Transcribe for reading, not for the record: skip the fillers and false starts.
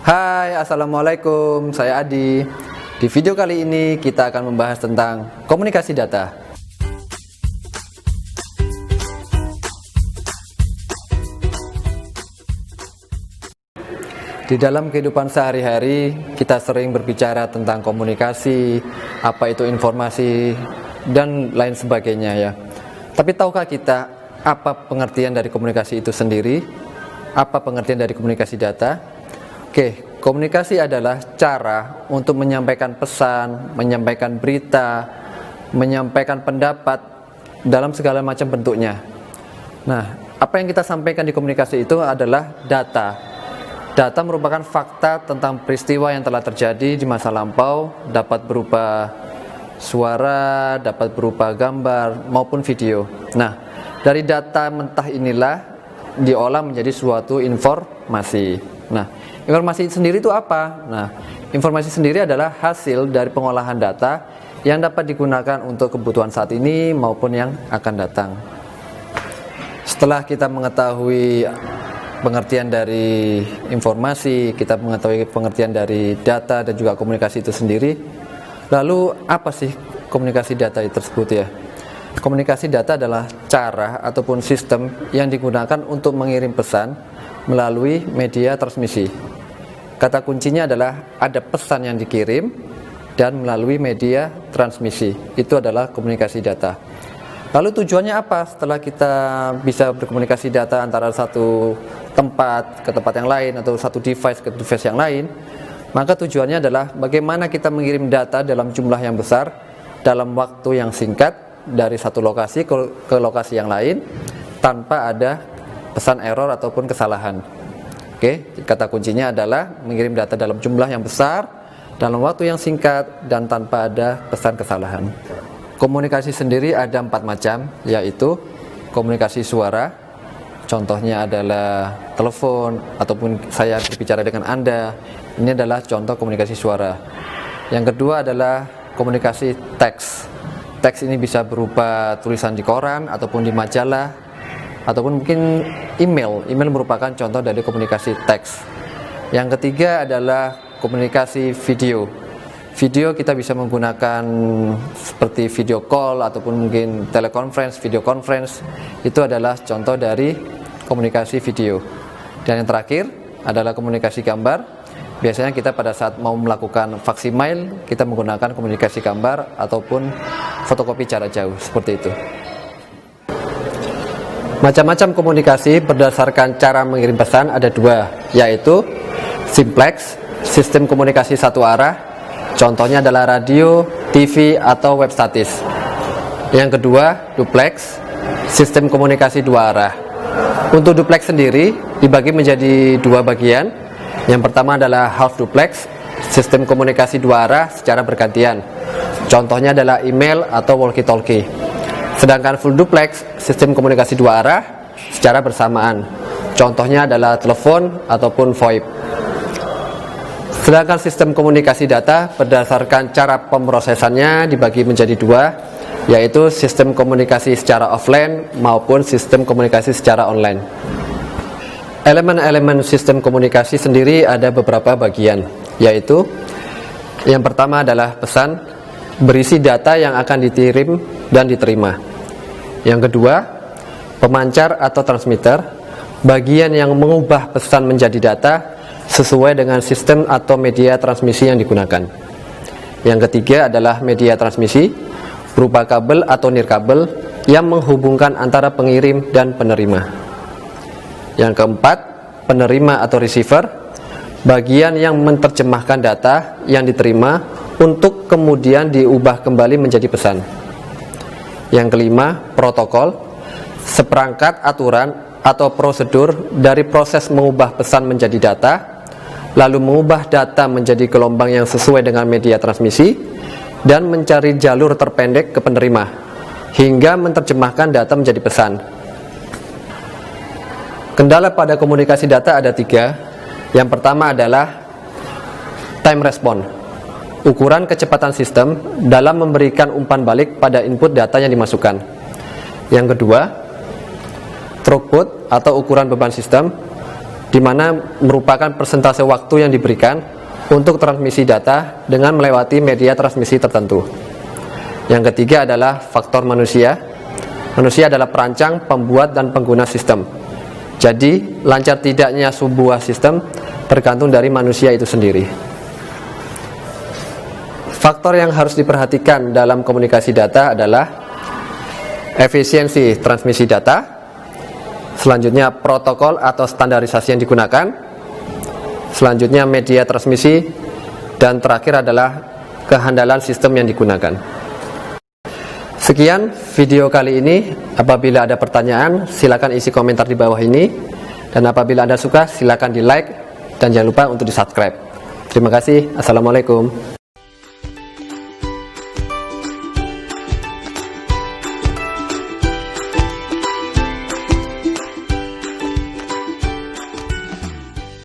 Hai, Assalamualaikum, saya Adi. Di video kali ini kita akan membahas tentang komunikasi data. Di dalam kehidupan sehari-hari, kita sering berbicara tentang komunikasi, apa itu informasi, dan lain sebagainya ya. Tapi tahukah kita apa pengertian dari komunikasi itu sendiri? Apa pengertian dari komunikasi data? Oke, komunikasi adalah cara untuk menyampaikan pesan, menyampaikan berita, menyampaikan pendapat dalam segala macam bentuknya. Nah, apa yang kita sampaikan di komunikasi itu adalah data. Data merupakan fakta tentang peristiwa yang telah terjadi di masa lampau, dapat berupa suara, dapat berupa gambar, maupun video. Nah, dari data mentah inilah diolah menjadi suatu informasi. Nah, informasi sendiri itu apa? Nah, informasi sendiri adalah hasil dari pengolahan data yang dapat digunakan untuk kebutuhan saat ini maupun yang akan datang. Setelah kita mengetahui pengertian dari informasi, kita mengetahui pengertian dari data dan juga komunikasi itu sendiri, lalu apa sih komunikasi data tersebut ya? Komunikasi data adalah cara ataupun sistem yang digunakan untuk mengirim pesan melalui media transmisi. Kata kuncinya adalah ada pesan yang dikirim dan melalui media transmisi. Itu adalah komunikasi data. Lalu tujuannya apa setelah kita bisa berkomunikasi data antara satu tempat ke tempat yang lain atau satu device ke device yang lain? Maka tujuannya adalah bagaimana kita mengirim data dalam jumlah yang besar dalam waktu yang singkat dari satu lokasi ke lokasi yang lain tanpa ada pesan error ataupun kesalahan. Oke, kata kuncinya adalah mengirim data dalam jumlah yang besar dalam waktu yang singkat dan tanpa ada pesan kesalahan. Komunikasi sendiri ada 4 macam, yaitu komunikasi suara. Contohnya adalah telepon ataupun saya berbicara dengan Anda. Ini adalah contoh komunikasi suara. Yang kedua adalah komunikasi teks. Teks ini bisa berupa tulisan di koran ataupun di majalah ataupun mungkin email. Email merupakan contoh dari komunikasi teks. Yang ketiga adalah komunikasi video. Video kita bisa menggunakan seperti video call ataupun mungkin teleconference, video conference. Itu adalah contoh dari komunikasi video. Dan yang terakhir adalah komunikasi gambar. Biasanya kita pada saat mau melakukan faksimiles, kita menggunakan komunikasi gambar ataupun fotokopi jarak jauh, seperti itu. Macam-macam komunikasi berdasarkan cara mengirim pesan ada 2, yaitu simplex, sistem komunikasi satu arah, contohnya adalah radio, TV, atau web statis. Yang kedua, duplex, sistem komunikasi 2 arah. Untuk duplex sendiri dibagi menjadi 2 bagian. Yang pertama adalah half duplex, sistem komunikasi 2 arah secara bergantian. Contohnya adalah email atau walkie-talkie. Sedangkan full duplex, sistem komunikasi 2 arah secara bersamaan. Contohnya adalah telepon ataupun VoIP. Sedangkan sistem komunikasi data berdasarkan cara pemrosesannya dibagi menjadi 2, yaitu sistem komunikasi secara offline maupun sistem komunikasi secara online. Elemen-elemen sistem komunikasi sendiri ada beberapa bagian, yaitu yang pertama adalah pesan berisi data yang akan dikirim dan diterima. Yang kedua, pemancar atau transmitter, bagian yang mengubah pesan menjadi data sesuai dengan sistem atau media transmisi yang digunakan. Yang ketiga adalah media transmisi, berupa kabel atau nirkabel yang menghubungkan antara pengirim dan penerima. Yang keempat, penerima atau receiver, bagian yang menerjemahkan data yang diterima untuk kemudian diubah kembali menjadi pesan. Yang kelima, protokol, seperangkat aturan atau prosedur dari proses mengubah pesan menjadi data, lalu mengubah data menjadi gelombang yang sesuai dengan media transmisi, dan mencari jalur terpendek ke penerima, hingga menerjemahkan data menjadi pesan. Kendala pada komunikasi data ada 3. Yang pertama adalah time response, ukuran kecepatan sistem dalam memberikan umpan balik pada input data yang dimasukkan. Yang kedua, throughput atau ukuran beban sistem, di mana merupakan persentase waktu yang diberikan untuk transmisi data dengan melewati media transmisi tertentu. Yang ketiga adalah faktor manusia. Manusia adalah perancang, pembuat, dan pengguna sistem. Jadi, lancar tidaknya sebuah sistem tergantung dari manusia itu sendiri. Faktor yang harus diperhatikan dalam komunikasi data adalah efisiensi transmisi data, selanjutnya protokol atau standarisasi yang digunakan, selanjutnya media transmisi, dan terakhir adalah kehandalan sistem yang digunakan. Sekian video kali ini. Apabila ada pertanyaan, silakan isi komentar di bawah ini, dan apabila Anda suka, silakan di like dan jangan lupa untuk di subscribe. Terima kasih. Assalamualaikum.